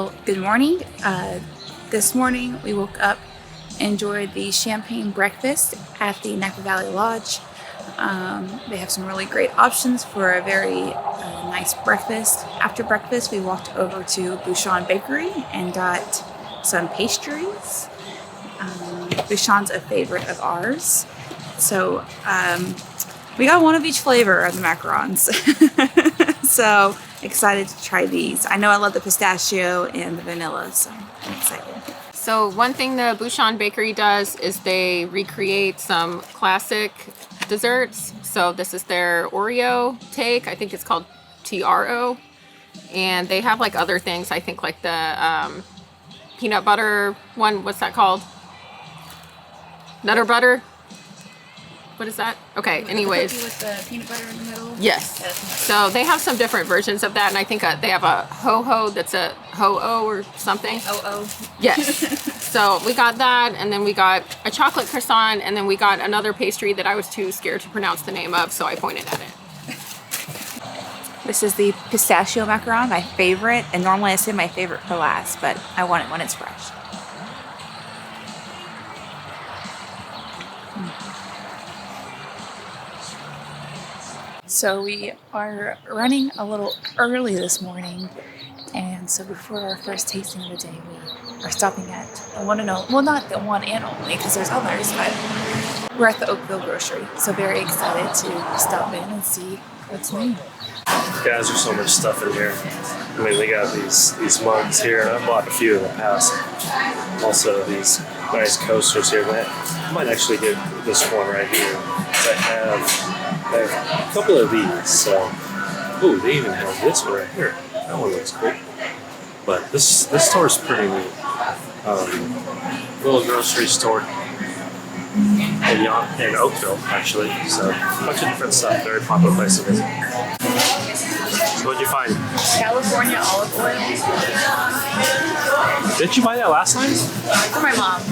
Well, good morning. This morning we woke up, enjoyed the champagne breakfast at the Napa Valley Lodge. They have some really great options for a very nice breakfast. After breakfast, we walked over to Bouchon Bakery and got some pastries. Bouchon's a favorite of ours. So we got one of each flavor of the macarons. So excited to try these. I know I love the pistachio and the vanilla, so I'm excited. So one thing the Bouchon Bakery does is they recreate some classic desserts. So this is their Oreo take. I think it's called TRO. And they have like other things. I think like the peanut butter one. What's that called? Nutter butter? What is that? Okay, anyways. With the peanut butter in the middle? Yes. So they have some different versions of that, and I think they have a ho-ho that's a ho-oh or something. Oh. Yes. So we got that, and then we got a chocolate croissant, and then we got another pastry that I was too scared to pronounce the name of, so I pointed at it. This is the pistachio macaron, my favorite, and normally I save my favorite for last, but I want it when it's fresh. So we are running a little early this morning, and so before our first tasting of the day, we are stopping at the one and only, well, not the one and only, because there's others, but we're at the Oakville Grocery. So very excited to stop in and see what's new. Guys, there's so much stuff in here. I mean, they got these mugs here, and I bought a few in the past. Also, these nice coasters here. I might actually get this one right here. I have a couple of these. So, ooh, they even have this one right here. That one looks cool. But this store is pretty neat. Little grocery store in Oakville, actually. So, a bunch of different stuff. Very popular place to visit. So what'd you find? California olive oil. Didn't you buy that last time? For my mom.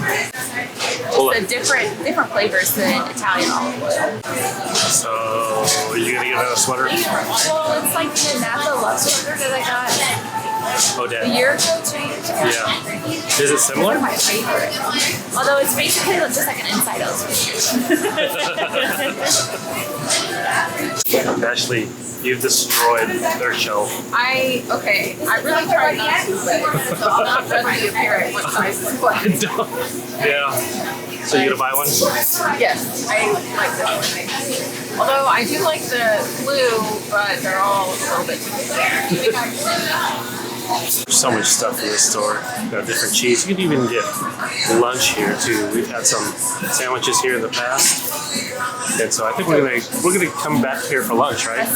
The different flavors than Italian olive oil. So, are you gonna get another sweater? Well, it's like the Napa Love sweater that I got Oh, Dad. a year ago, 2 years ago. Yeah. Is it similar? They're my favorite. Although it's basically just like an inside out sweater. Actually, you've destroyed their shelf. I really tried not to, but I'm not friendly of hearing what size is what. Yeah. So you gonna buy one? Yes, I like this one. Although I do like the blue, but they're all a little bit too big. There's so much stuff in this store. Got different cheese. You can even get lunch here too. We've had some sandwiches here in the past, and so I think we're gonna come back here for lunch, right?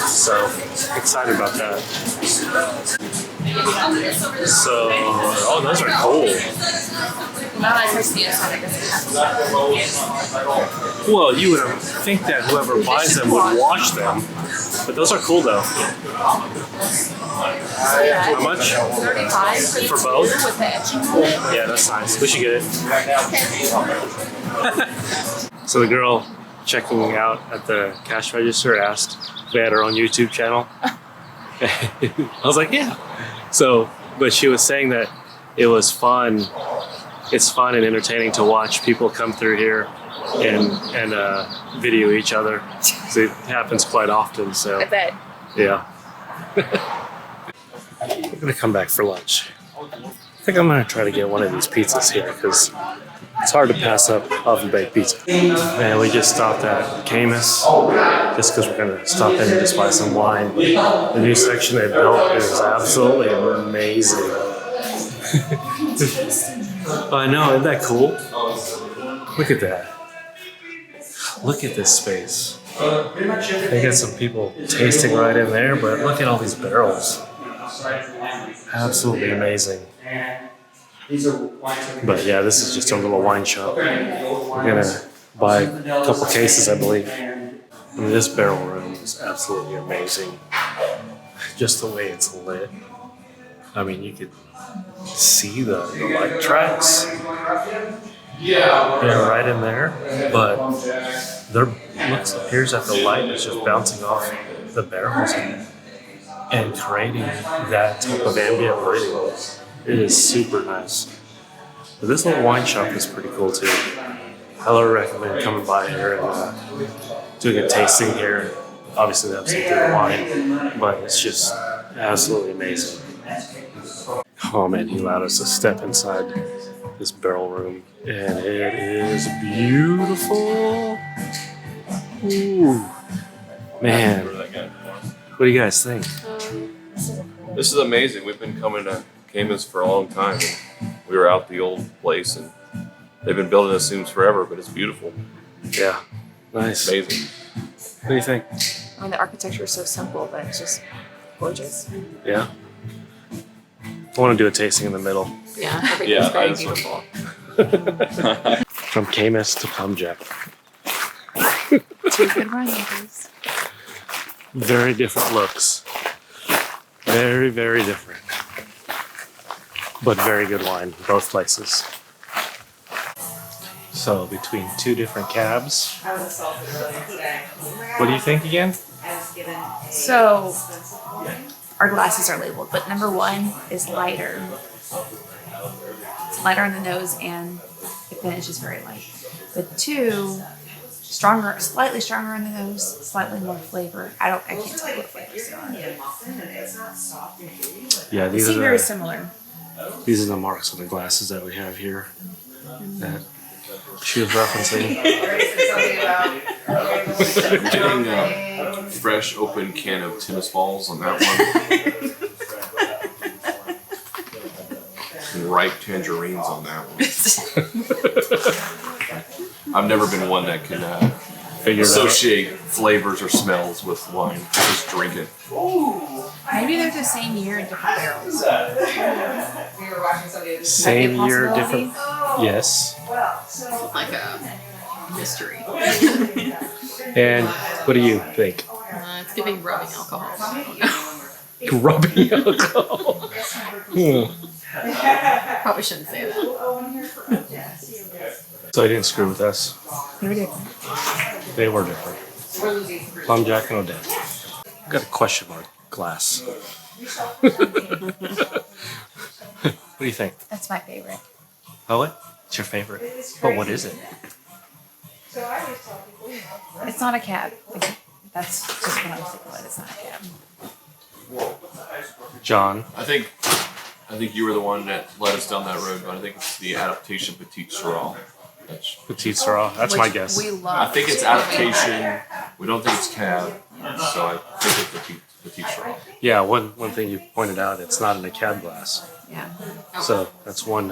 So excited about that. So, oh, those are cool. Well, you would think that whoever buys them would wash them, but those are cool though. How much? 35 for both? with the etching. Yeah, that's nice. We should get it. So the girl checking out at the cash register asked if we had our own YouTube channel. I was like, yeah. So, but she was saying that it was fun. It's fun and entertaining to watch people come through here and video each other. So it happens quite often. So I bet. yeah. We're gonna come back for lunch. I think I'm gonna try to get one of these pizzas here because it's hard to pass up oven baked pizza. And we just stopped at Camus just because we're gonna stop in and just buy some wine. The new section they built is absolutely amazing. I know, isn't that cool? Look at that. Look at this space. They got some people tasting right in there, but look at all these barrels. Absolutely amazing. But yeah, this is just a little wine shop. We're gonna buy a couple cases, I believe. I mean, this barrel room is absolutely amazing. Just the way it's lit. I mean, you could see the light tracks. Yeah, right in there. But there appears that the light is just bouncing off the barrels. and creating that type of ambient lighting. It is super nice. But this little wine shop is pretty cool too. I would recommend coming by here and doing a tasting here. Obviously, they have some good wine, but it's just absolutely amazing. Oh man, he allowed us to step inside this barrel room, and it is beautiful. Ooh, man, what do you guys think? This is amazing. We've been coming to Cayman's for a long time. And we were out the old place, and they've been building this seems forever, but it's beautiful. Yeah, nice. Amazing. What do you think? I mean, the architecture is so simple, but it's just gorgeous. Yeah. I want to do a tasting in the middle. Yeah, everything's Yeah, very I just- beautiful. From Camus to Plumpjack. Two good winemakers. Very different looks. Very, very different. But very good wine, both places. So between two different cabs. What do you think again? So, our glasses are labeled, but number one is lighter. It's lighter on the nose and the finish is very light. But two, stronger, slightly stronger on the nose, slightly more flavor. I can't tell you what flavors they are. Yeah, They these seem are very the, similar. these are the marks on the glasses that we have here. That she was referencing. Getting a fresh, open can of tennis balls on that one. And ripe tangerines on that one. I've never been one that can Figure it out. associate flavors or smells with wine. Just drink it. Maybe they're the same year in different barrels. Same year, possibility? different. Yes. Like a mystery. And what do you think? It's giving rubbing alcohol. I don't know. Rubbing alcohol. Probably shouldn't say that. So they didn't screw with us. They were different. They were different. Plumpjack and Odette. Got a question mark glass. What do you think? That's my favorite. Oh, what? It's your favorite. But what is it? It's not a cab. That's just what I was thinking of. It's not a cab. John. I think you were the one that led us down that road, but I think it's the adaptation Petite Syrah. Petite Syrah. That's my Which guess. We I love. think it's adaptation. We don't think it's cab, so I think it's Petite Syrah. Yeah, one thing you pointed out, it's not in a cab glass. Yeah. So that's one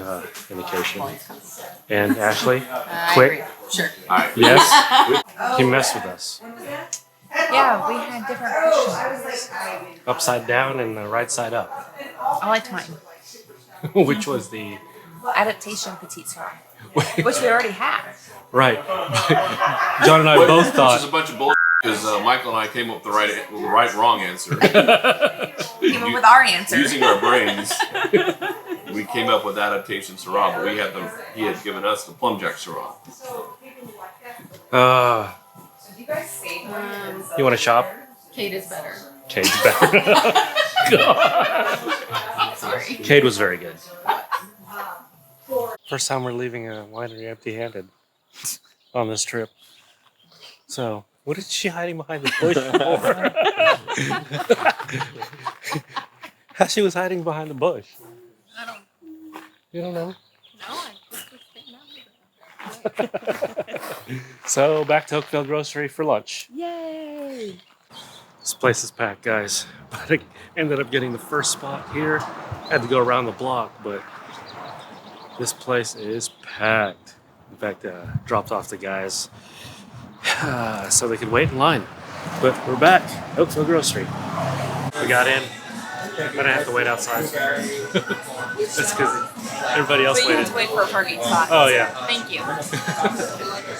indication. And Ashley, I quick. agree. Sure. All right. Yes? Can you mess with us? Yeah, we had different questions. Upside down and the right side up. I liked mine. Which was the... Adaptation Petite Syrah, which we already have. Right. John and I both Which is thought... a bunch of bullshit because Michael and I came up with the wrong answer. Came up with our answer. Using our brains, we came up with adaptation Syrah, but he had given us the Plumpjack Syrah. You want to shop? Kate is better. Cade's better. Sorry. Cade was very good. First time we're leaving a winery empty-handed on this trip. So, what is she hiding behind the bush for? She was hiding behind the bush. I don't You don't know? know. I just was thinking that. So, back to Oakville Grocery for lunch. Yay! This place is packed, guys. But I ended up getting the first spot here. Had to go around the block, but this place is packed. In fact, dropped off the guys so they could wait in line. But we're back, Oakville Grocery. We got in. But I have to wait outside. That's because everybody else But you have waited. to wait for a parking spot. Oh, yeah. Thank you.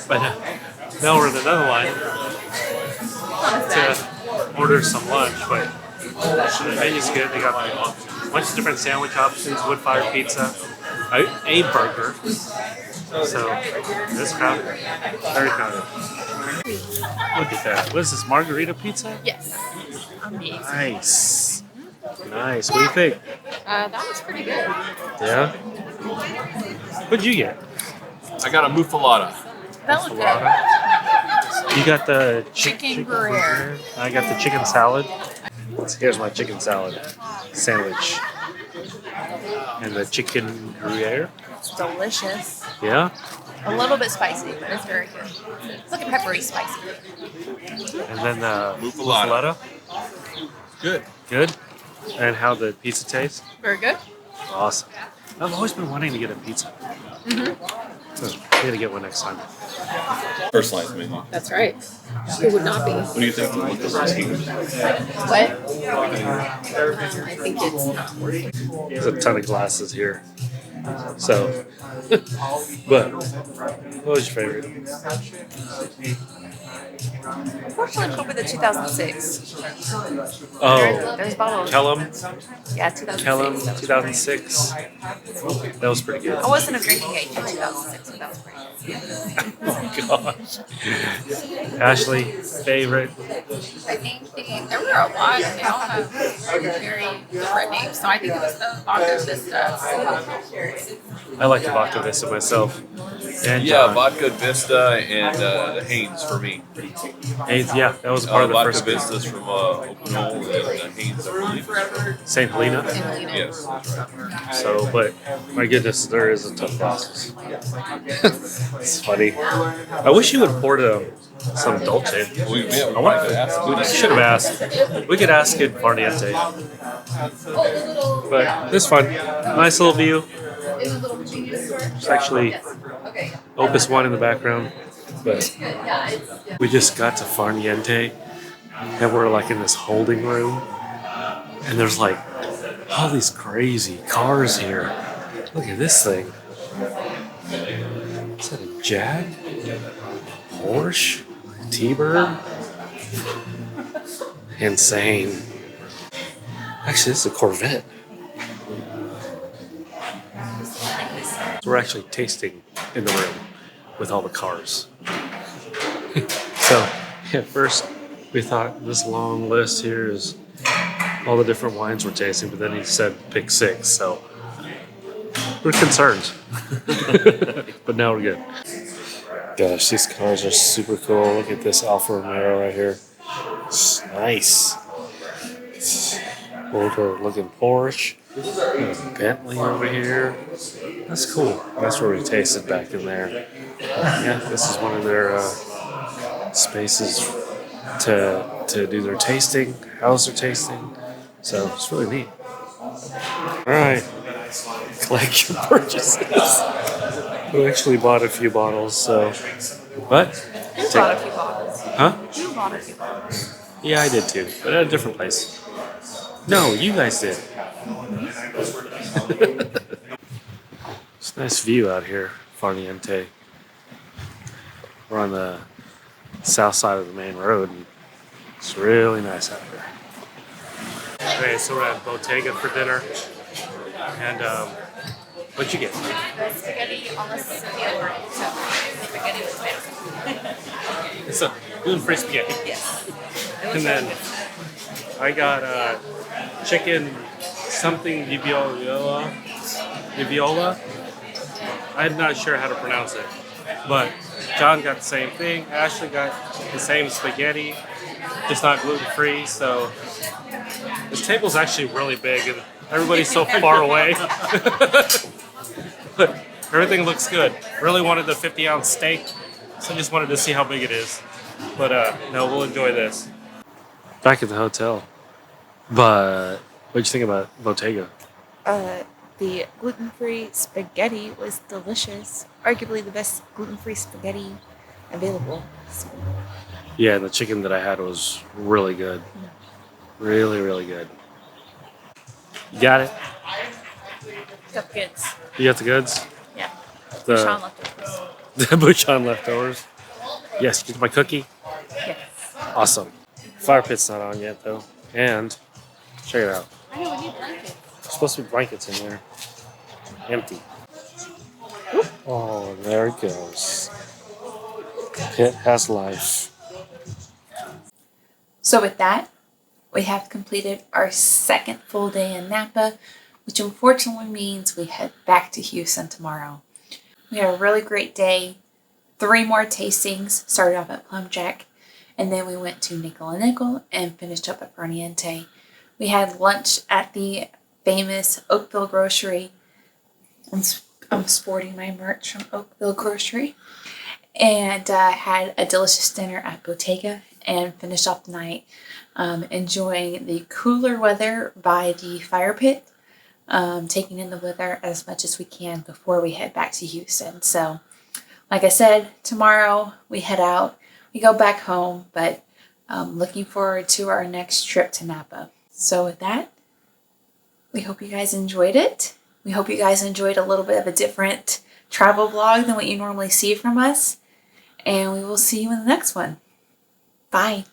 But now we're in another line to order some lunch. But the menu's good. They got a bunch of different sandwich options, wood-fired pizza, a burger. So it's crowded. Very crowded. Look at that. What is this, margarita pizza? Yes. Amazing. Nice. Nice. What do you think? That was pretty good. Yeah? What'd you get? I got a muffalata. That looked good. You got the Chicken Gruyere. I got the chicken salad. Here's my chicken salad sandwich. And the chicken Gruyere. It's delicious. Yeah? A little bit spicy, but it's very good. It's like a peppery spicy. And then the Muffalata. Good. Good? And how the pizza tastes? Very good. Awesome. I've always been wanting to get a pizza. So, I gotta get one next time. Personalized menu. That's right. Who would not be? What do you think? What? I think it's There's a ton of glasses here. So, but what was your favorite? Unfortunately, probably the 2006. Oh, There's bottles. Kellum. Yeah, 2006. Kellum, That was 2006. That was pretty good. I wasn't a drinking age in 2006, but that was pretty good. Oh gosh. Ashley, favorite? I think there were a lot. They all have very different names. So I think it was the vodka Vista. I like the vodka Vista myself. And Yeah, vodka Vista and the Haynes for me. Haynes, yeah, that was part of the Vodka first Vista's from Oakville and Haynes, I believe, is from St. Helena. yes, that's right. So, but my goodness, there is a ton of glasses. It's funny. I wish you would pour some Dolce. We have I want to ask. We should have asked. We could ask it Far Niente. But this fun. Nice little view. There's actually Opus 1 in the background. But we just got to Far Niente and we're like in this holding room. And there's like all these crazy cars here. Look at this thing. Is that a Jag? Porsche? T-Bird? Insane. Actually, this is a Corvette. So we're actually tasting in the room with all the cars. So, at first, we thought this long list here is all the different wines we're tasting, but then he said pick 6, so we're concerned. But now we're good. Gosh, these cars are super cool. Look at this Alfa Romeo right here. It's nice. Older looking Porsche. Bentley over here. That's cool. That's where we tasted back in there. Yeah, this is one of their spaces to do their tasting, house their tasting. So it's really neat. All right, collect your purchases. We actually bought a few bottles, so. But? You bought a few bottles. Huh? You bought a few bottles. Yeah, I did too, but at a different place. No, you guys did. It's a nice view out here, Far Niente. We're on the south side of the main road, and it's really nice out here. Okay, so we're at Bottega for dinner, and what'd you get? The spaghetti on the Sicilian. So, spaghetti with spaghetti. It's a gluten-free spaghetti. Yes. And then I got chicken something di viola. I'm not sure how to pronounce it, but John got the same thing. Ashley got the same spaghetti, just not gluten-free. So this table's actually really big, and everybody's so far away. But everything looks good. Really wanted the 50-ounce steak, so I just wanted to see how big it is. But no, we'll enjoy this. Back at the hotel. But what'd you think about Bottega? The gluten-free spaghetti was delicious. Arguably the best gluten-free spaghetti available. So. Yeah, and the chicken that I had was really good. Really, really good. You got it? Got the goods. You got the goods? Yeah. The Bouchon leftovers. The Bouchon leftovers. Yes, get my cookie. Yes. Awesome. Fire pit's not on yet though. And check it out. I know, we need blankets. There's supposed to be blankets in there. Empty. Oop. Oh, there it goes. Pit has life. So with that, we have completed our second full day in Napa, which unfortunately means we head back to Houston tomorrow. We had a really great day. 3 more tastings, started off at Plumpjack, and then we went to Nickel and Nickel and finished up at Far Niente. We had lunch at the famous Oakville Grocery. I'm sporting my merch from Oakville Grocery. And had a delicious dinner at Bottega and finished off the night enjoying the cooler weather by the fire pit, taking in the weather as much as we can before we head back to Houston. So, like I said, tomorrow we head out, we go back home, but looking forward to our next trip to Napa. So with that, we hope you guys enjoyed it. We hope you guys enjoyed a little bit of a different travel vlog than what you normally see from us. And we will see you in the next one. Bye.